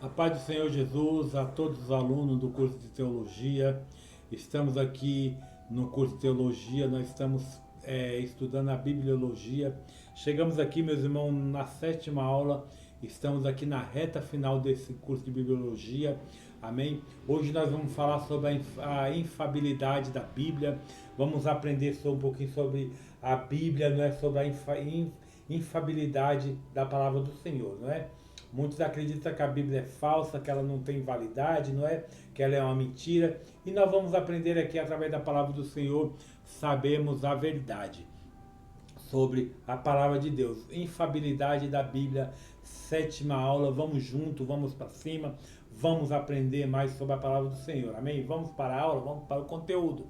A paz do Senhor Jesus a todos os alunos do curso de teologia. Estamos aqui no curso de teologia, nós estamos estudando a bibliologia. Chegamos aqui, meus irmãos, na sétima aula. Estamos aqui na reta final desse curso de bibliologia. Amém? Hoje nós vamos falar sobre a infabilidade da Bíblia. Vamos aprender um pouquinho sobre a Bíblia, não é? Sobre a infabilidade da palavra do Senhor, não é? Muitos acreditam que a Bíblia é falsa, que ela não tem validade, não é? Que ela é uma mentira. E nós vamos aprender aqui, através da palavra do Senhor, sabemos a verdade sobre a palavra de Deus. Infabilidade da Bíblia, sétima aula. Vamos junto, vamos para cima, vamos aprender mais sobre a palavra do Senhor. Amém? Vamos para a aula, vamos para o conteúdo.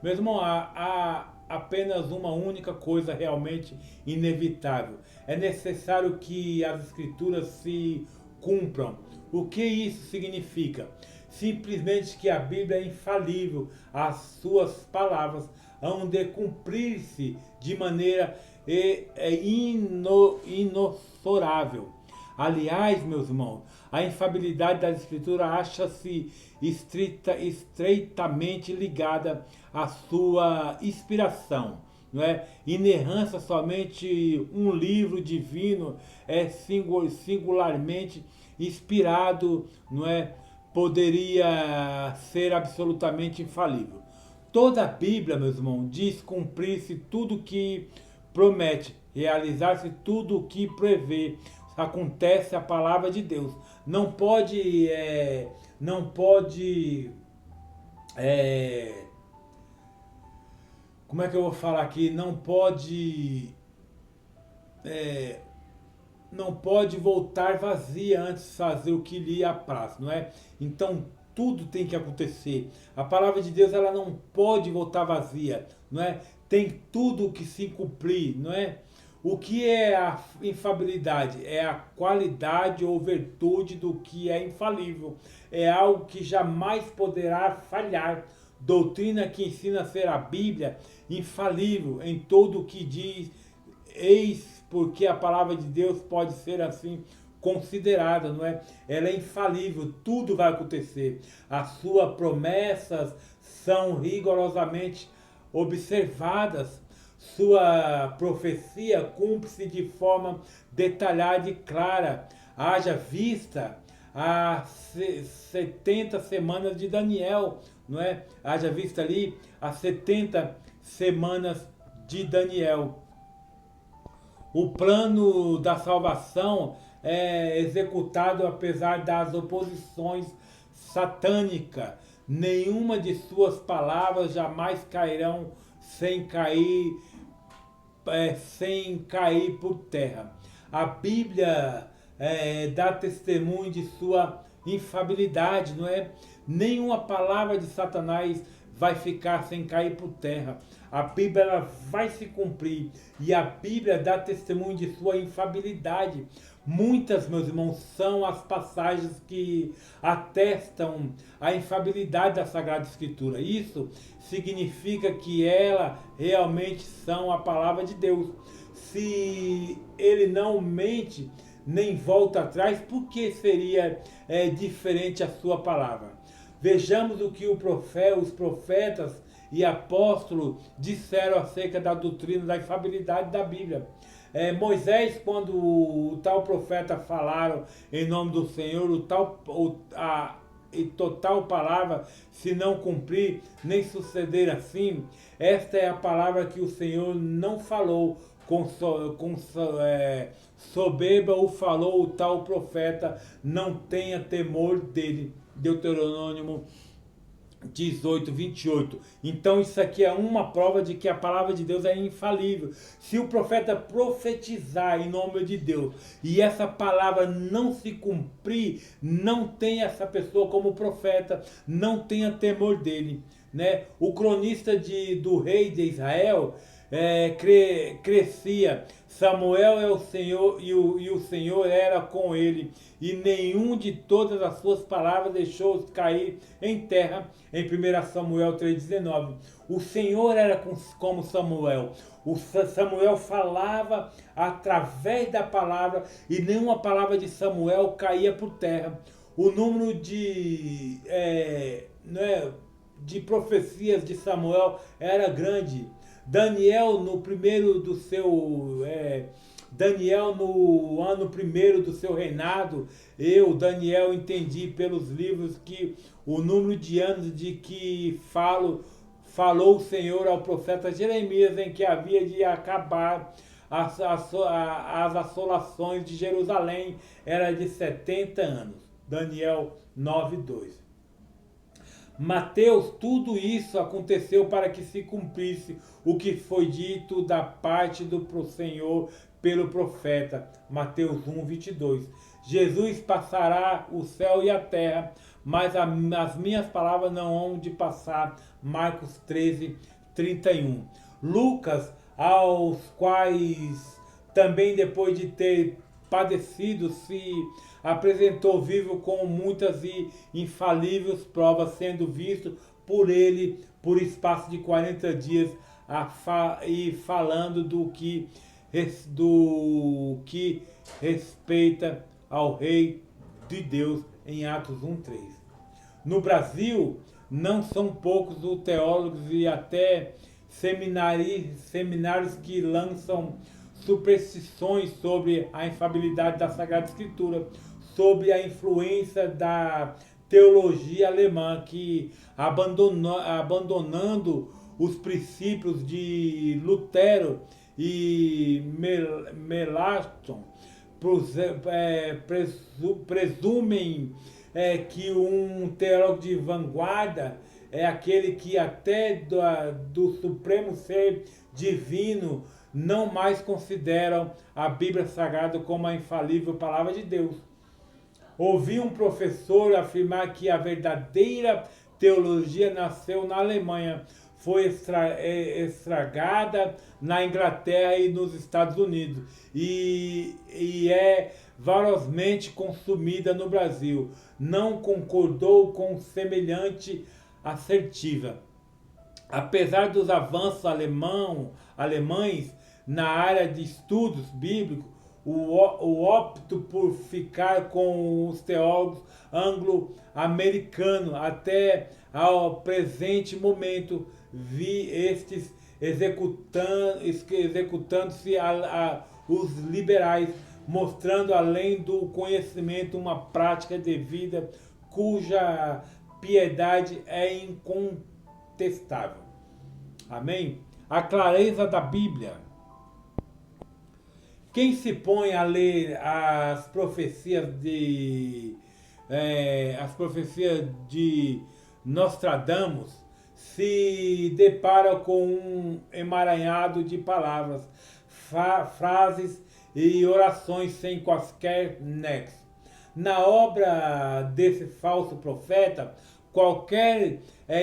Meu irmão, há apenas uma única coisa realmente inevitável. É necessário que as escrituras se cumpram. O que isso significa? Simplesmente que a Bíblia é infalível. As suas palavras hão de cumprir-se de maneira inexorável. Aliás, meus irmãos, a infabilidade da Escritura acha-se estreitamente ligada à sua inspiração. Não é? Inerrância, somente um livro divino é singularmente inspirado, não é? Poderia ser absolutamente infalível. Toda a Bíblia, meus irmãos, diz cumprir-se tudo que promete, realizar-se tudo o que prevê. Acontece a palavra de Deus. Não pode, não pode, como é que eu vou falar aqui? Não pode voltar vazia antes de fazer o que lhe apraz, não é? Então tudo tem que acontecer. A palavra de Deus ela não pode voltar vazia, não é? Tem tudo que se cumprir, não é? O que é a infalibilidade? É a qualidade ou virtude do que é infalível. É algo que jamais poderá falhar. Doutrina que ensina a ser a Bíblia infalível em tudo o que diz. Eis porque a palavra de Deus pode ser assim considerada, não é? Ela é infalível, tudo vai acontecer. As suas promessas são rigorosamente observadas. Sua profecia cumpre-se de forma detalhada e clara. Haja vista as 70 semanas de Daniel, não é? Haja vista ali as 70 semanas de Daniel. O plano da salvação é executado apesar das oposições satânicas. Nenhuma de suas palavras jamais cairão sem cair por terra. A Bíblia dá testemunho de sua infabilidade, não é? Nenhuma palavra de Satanás vai ficar sem cair por terra. A Bíblia ela vai se cumprir e a Bíblia dá testemunho de sua infabilidade. Muitas, meus irmãos, são as passagens que atestam a infabilidade da Sagrada Escritura. Isso significa que ela realmente são a palavra de Deus. Se ele não mente nem volta atrás, por que seria diferente a sua palavra? Vejamos o que os profetas e apóstolos disseram acerca da doutrina da infabilidade da Bíblia. Moisés, quando o tal profeta falaram em nome do Senhor, e total palavra, se não cumprir, nem suceder assim, esta é a palavra que o Senhor não falou soberba ou falou o tal profeta, não tenha temor dele. Deuteronômio 18, 28. Então isso aqui é uma prova de que a palavra de Deus é infalível. Se o profeta profetizar em nome de Deus e essa palavra não se cumprir, não tenha essa pessoa como profeta, não tenha temor dele, né? O cronista do rei de Israel crescia. Samuel é o Senhor e o Senhor era com ele, e nenhum de todas as suas palavras deixou cair em terra. Em 1 Samuel 3,19. O Senhor era como Samuel. Samuel falava através da palavra e nenhuma palavra de Samuel caía por terra. o número né, de profecias de Samuel era grande. Daniel no primeiro do seu Daniel no ano primeiro do seu reinado, Daniel, entendi pelos livros que o número de anos de que falou o Senhor ao profeta Jeremias em que havia de acabar as assolações de Jerusalém era de 70 anos. Daniel 9:2. Mateus, tudo isso aconteceu para que se cumprisse o que foi dito da parte do Senhor pelo profeta. Mateus 1:22. Jesus passará o céu e a terra, mas as minhas palavras não hão de passar. Marcos 13:31. Lucas, aos quais também depois de ter padecido se apresentou vivo com muitas e infalíveis provas, sendo visto por ele por espaço de 40 dias e falando do que respeita ao Rei de Deus em Atos 1:3. No Brasil, não são poucos os teólogos e até seminários que lançam superstições sobre a infalibilidade da Sagrada Escritura, sobre a influência da teologia alemã, que abandonando os princípios de Lutero e Melanchthon, presumem que um teólogo de vanguarda é aquele que até do supremo ser divino não mais consideram a Bíblia Sagrada como a infalível palavra de Deus. Ouvi um professor afirmar que a verdadeira teologia nasceu na Alemanha, foi estragada na Inglaterra e nos Estados Unidos e é varosmente consumida no Brasil. Não concordou com semelhante assertiva. Apesar dos avanços alemães na área de estudos bíblicos, o opto por ficar com os teólogos anglo-americanos até ao presente momento, vi estes executando-se os liberais, mostrando além do conhecimento uma prática de vida cuja piedade é incontestável. Amém? A clareza da Bíblia. Quem se põe a ler as profecias de Nostradamus se depara com um emaranhado de palavras, frases e orações sem quaisquer nexo. Na obra desse falso profeta, qualquer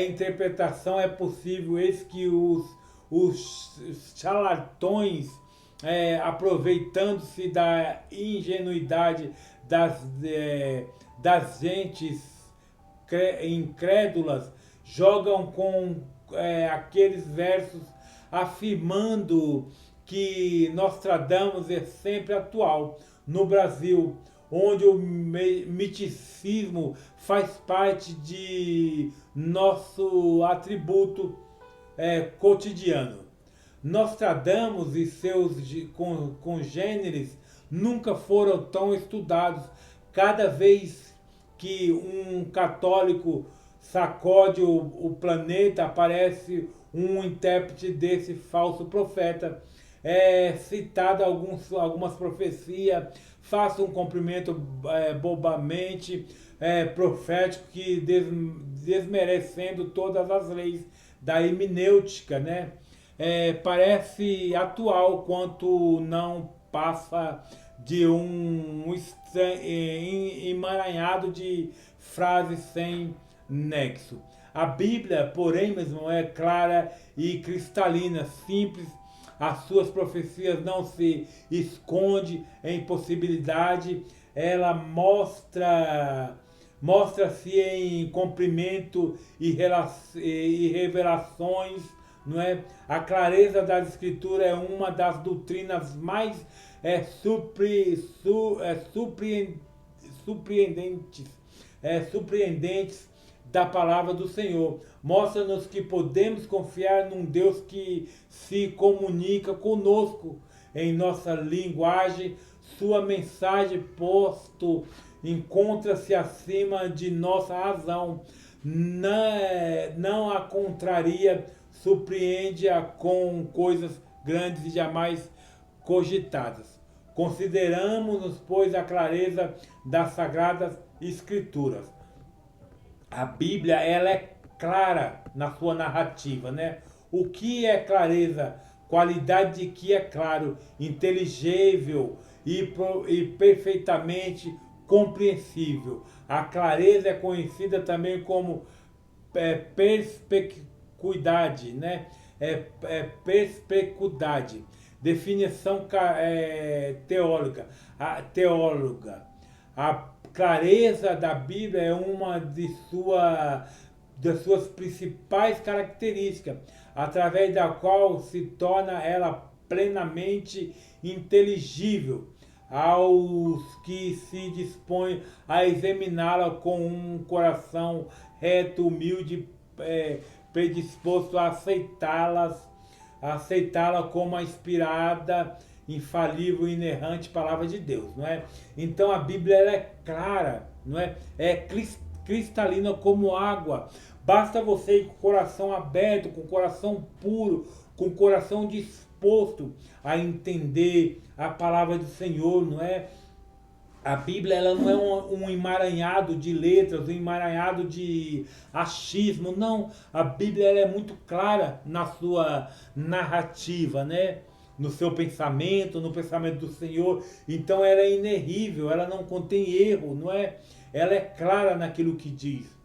interpretação é possível, eis que os charlatões, aproveitando-se da ingenuidade das gentes incrédulas, jogam com aqueles versos afirmando que Nostradamus é sempre atual. No Brasil, onde o miticismo faz parte de nosso atributo cotidiano. Nostradamus e seus congêneres nunca foram tão estudados. Cada vez que um católico sacode o planeta, aparece um intérprete desse falso profeta. É citado algumas profecias, faça um cumprimento bobamente profético, que desmerecendo todas as leis da hermenêutica, né? Parece atual, quanto não passa de um emaranhado de frases sem nexo. A Bíblia, porém, mesmo é clara e cristalina, simples. As suas profecias não se esconde em possibilidade, ela mostra-se em cumprimento e revelações, não é? A clareza das Escrituras é uma das doutrinas mais surpreendentes surpreendentes da palavra do Senhor. Mostra-nos que podemos confiar num Deus que se comunica conosco em nossa linguagem. Sua mensagem posto encontra-se acima de nossa razão. Não a contraria, surpreende-a com coisas grandes e jamais cogitadas. Consideramos-nos, pois, a clareza das Sagradas Escrituras. A Bíblia, ela é clara na sua narrativa, né? O que é clareza? Qualidade de que é claro, inteligível e perfeitamente compreensível. A clareza é conhecida também como perspicuidade, né? Perspicuidade. Definição teóloga. A clareza da Bíblia é uma das suas principais características, através da qual se torna ela plenamente inteligível aos que se dispõem a examiná-la com um coração reto, humilde, predisposto a aceitá-la como a inspirada, infalível e inerrante palavra de Deus, não é? Então a Bíblia, ela é clara, não é? É cristalina como água. Basta você ir com o coração aberto, com o coração puro, com o coração disposto a entender a palavra do Senhor, não é? A Bíblia, ela não é um emaranhado de letras, um emaranhado de achismo, não. A Bíblia, ela é muito clara na sua narrativa, né? No seu pensamento, no pensamento do Senhor. Então ela é inerrível, ela não contém erro, não é? Ela é clara naquilo que diz.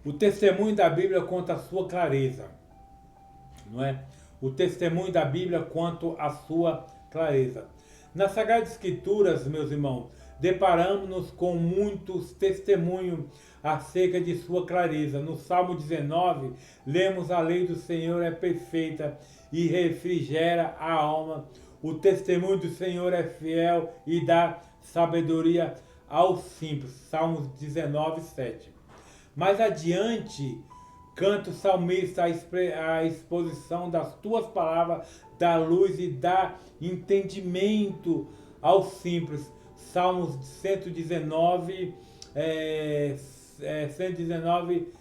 O testemunho da Bíblia conta a sua clareza, não é? O testemunho da Bíblia quanto à sua clareza. Nas Sagradas Escrituras, meus irmãos, deparamos-nos com muitos testemunhos acerca de sua clareza. No Salmo 19, lemos: a lei do Senhor é perfeita e refrigera a alma. O testemunho do Senhor é fiel e dá sabedoria aos simples. Salmos 19, 7. Mais adiante, canta o salmista a exposição das tuas palavras, dá luz e dá entendimento aos simples. Salmos 119, 119.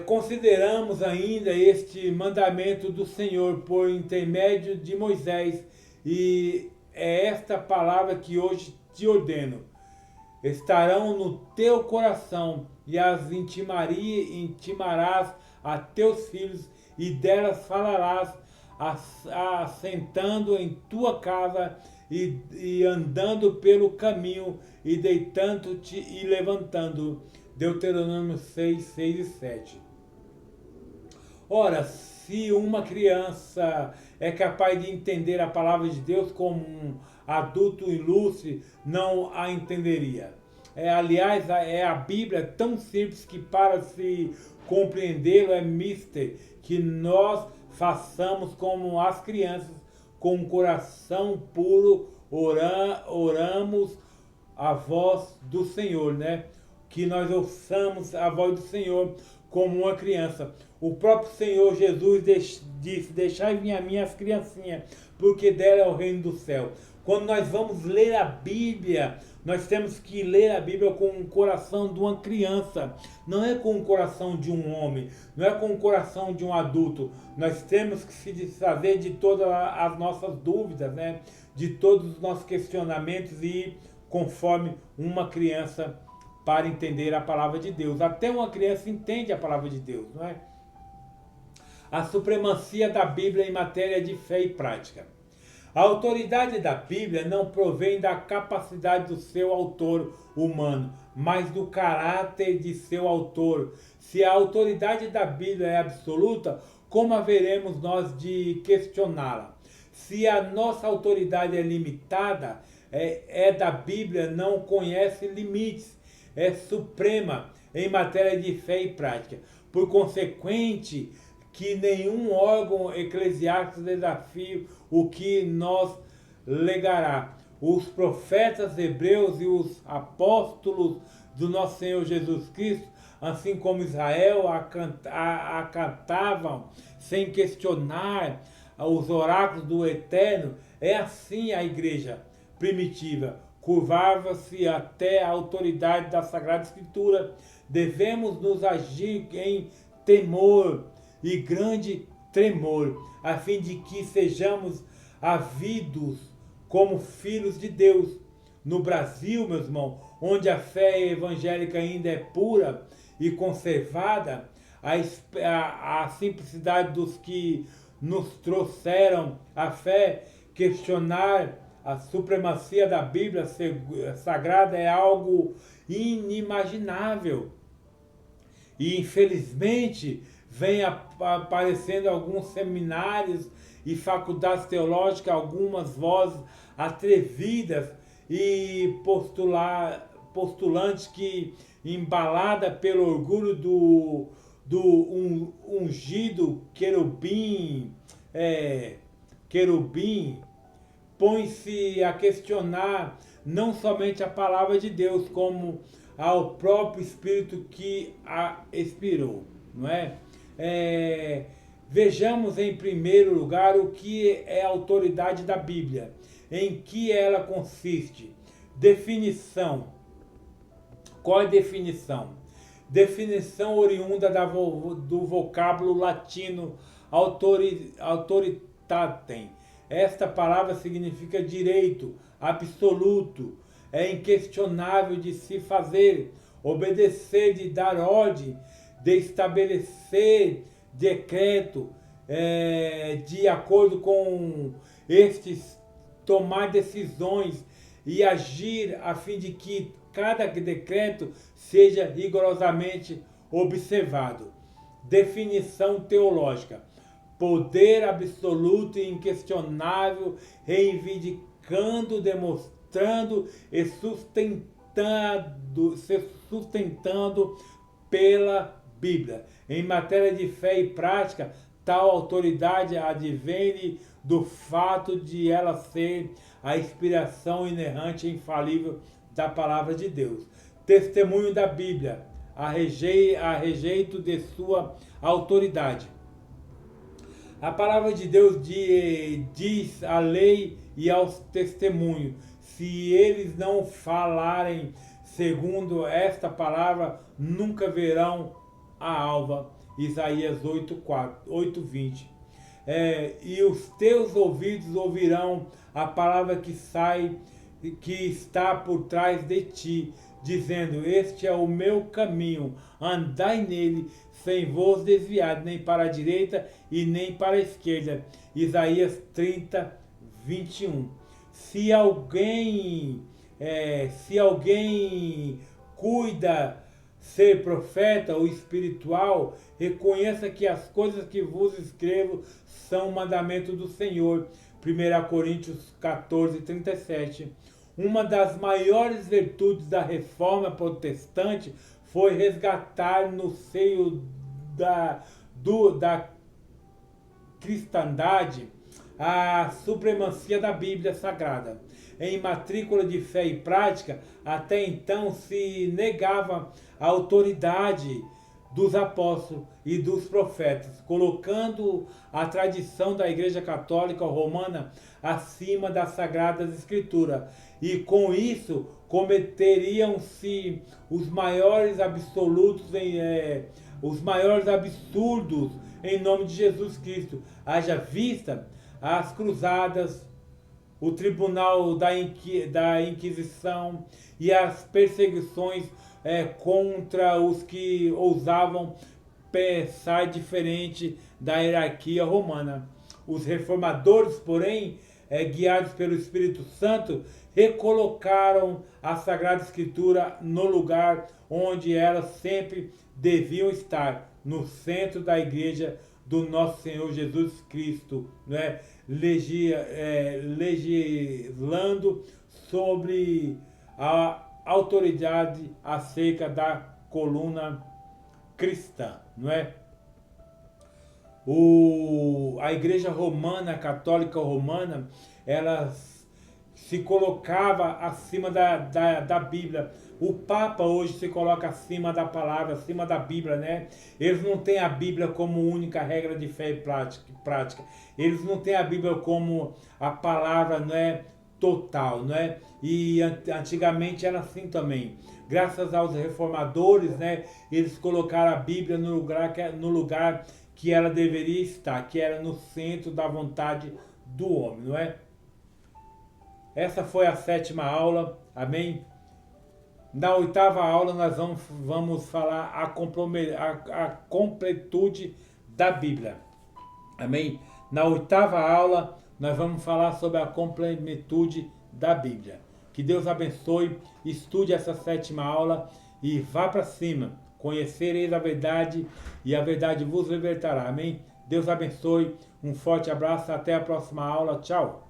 Consideramos ainda este mandamento do Senhor por intermédio de Moisés, e é esta palavra que hoje te ordeno. Estarão no teu coração, e as intimarás a teus filhos, e delas falarás, assentando em tua casa, e andando pelo caminho, e deitando-te e levantando. Deuteronômio 6, 6 e 7. Ora, se uma criança é capaz de entender a palavra de Deus como um adulto ilustre, não a entenderia. Aliás, a Bíblia tão simples que, para se compreendê-lo, é mister que nós façamos como as crianças, com um coração puro, oramos a voz do Senhor, né? Que nós ouçamos a voz do Senhor como uma criança. O próprio Senhor Jesus disse: deixai vir a mim as criancinhas, porque dela é o reino do céu. Quando nós vamos ler a Bíblia, nós temos que ler a Bíblia com o coração de uma criança. Não é com o coração de um homem, não é com o coração de um adulto. Nós temos que se desfazer de todas as nossas dúvidas, né? De todos os nossos questionamentos, e conforme uma criança, para entender a palavra de Deus. Até uma criança entende a palavra de Deus, não é? A supremacia da Bíblia em matéria de fé e prática. A autoridade da Bíblia não provém da capacidade do seu autor humano, mas do caráter de seu autor. Se a autoridade da Bíblia é absoluta, como haveremos nós de questioná-la? Se a nossa autoridade é limitada, da Bíblia não conhece limites, é suprema em matéria de fé e prática. Por consequente, que nenhum órgão eclesiástico desafie o que nos legará. Os profetas hebreus e os apóstolos do nosso Senhor Jesus Cristo, assim como Israel, acatavam sem questionar os oráculos do Eterno. É assim a igreja primitiva, curvava-se até a autoridade da Sagrada Escritura. Devemos nos agir em temor e grande tremor, a fim de que sejamos havidos como filhos de Deus. No Brasil, meus irmãos, onde a fé evangélica ainda é pura e conservada, a simplicidade dos que nos trouxeram a fé, questionar a supremacia da Bíblia Sagrada é algo inimaginável. E infelizmente vem aparecendo alguns seminários e faculdades teológicas, algumas vozes atrevidas e postulantes que, embalada pelo orgulho do ungido querubim, põe-se a questionar não somente a palavra de Deus, como ao próprio Espírito que a inspirou, não é? Vejamos em primeiro lugar o que é a autoridade da Bíblia, em que ela consiste. Definição. Qual é a definição? Definição oriunda do vocábulo latino autoritatem. Esta palavra significa direito absoluto, é inquestionável de se fazer, obedecer, de dar ordem, de estabelecer decreto, de acordo com estes, tomar decisões e agir a fim de que cada decreto seja rigorosamente observado. Definição teológica: poder absoluto e inquestionável, reivindicando, demonstrando e sustentando pela Bíblia. Em matéria de fé e prática, tal autoridade advém do fato de ela ser a inspiração inerrante e infalível da palavra de Deus. Testemunho da Bíblia, a rejeito de sua autoridade. A palavra de Deus diz à lei e aos testemunhos: se eles não falarem segundo esta palavra, nunca verão a alva. Isaías 8:20. E os teus ouvidos ouvirão a palavra que está por trás de ti, dizendo: este é o meu caminho, andai nele, sem vos desviar, nem para a direita e nem para a esquerda. Isaías 30:21. Se alguém cuida ser profeta ou espiritual, reconheça que as coisas que vos escrevo são mandamento do Senhor. 1 Coríntios 14:37. Uma das maiores virtudes da reforma protestante foi resgatar no seio da cristandade a supremacia da Bíblia Sagrada. Em matrícula de fé e prática, até então se negava a autoridade dos apóstolos e dos profetas, colocando a tradição da Igreja Católica Romana acima das Sagradas Escrituras. E com isso cometeriam-se os maiores absurdos em nome de Jesus Cristo. Haja vista as cruzadas, o tribunal da Inquisição e as perseguições contra os que ousavam pensar diferente da hierarquia romana. Os reformadores, porém, guiados pelo Espírito Santo, recolocaram a Sagrada Escritura no lugar onde elas sempre deviam estar, no centro da Igreja do nosso Senhor Jesus Cristo, né? Legislando sobre a autoridade acerca da coluna cristã, não é? A Igreja Romana, Católica Romana, ela se colocava acima da Bíblia. O Papa hoje se coloca acima da palavra, acima da Bíblia, né? Eles não têm a Bíblia como única regra de fé e prática. Eles não têm a Bíblia como a palavra, não é, total, não é? E antigamente era assim também. Graças aos reformadores, né? Eles colocaram a Bíblia no lugar que ela deveria estar, que era no centro da vontade do homem, não é? Essa foi a 7ª aula, amém? Na 8ª aula nós vamos falar a completude da Bíblia, amém? Na 8ª aula nós vamos falar sobre a completude da Bíblia. Que Deus abençoe, estude essa 7ª aula e vá para cima. Conhecereis a verdade e a verdade vos libertará, amém? Deus abençoe, um forte abraço, até a próxima aula, tchau!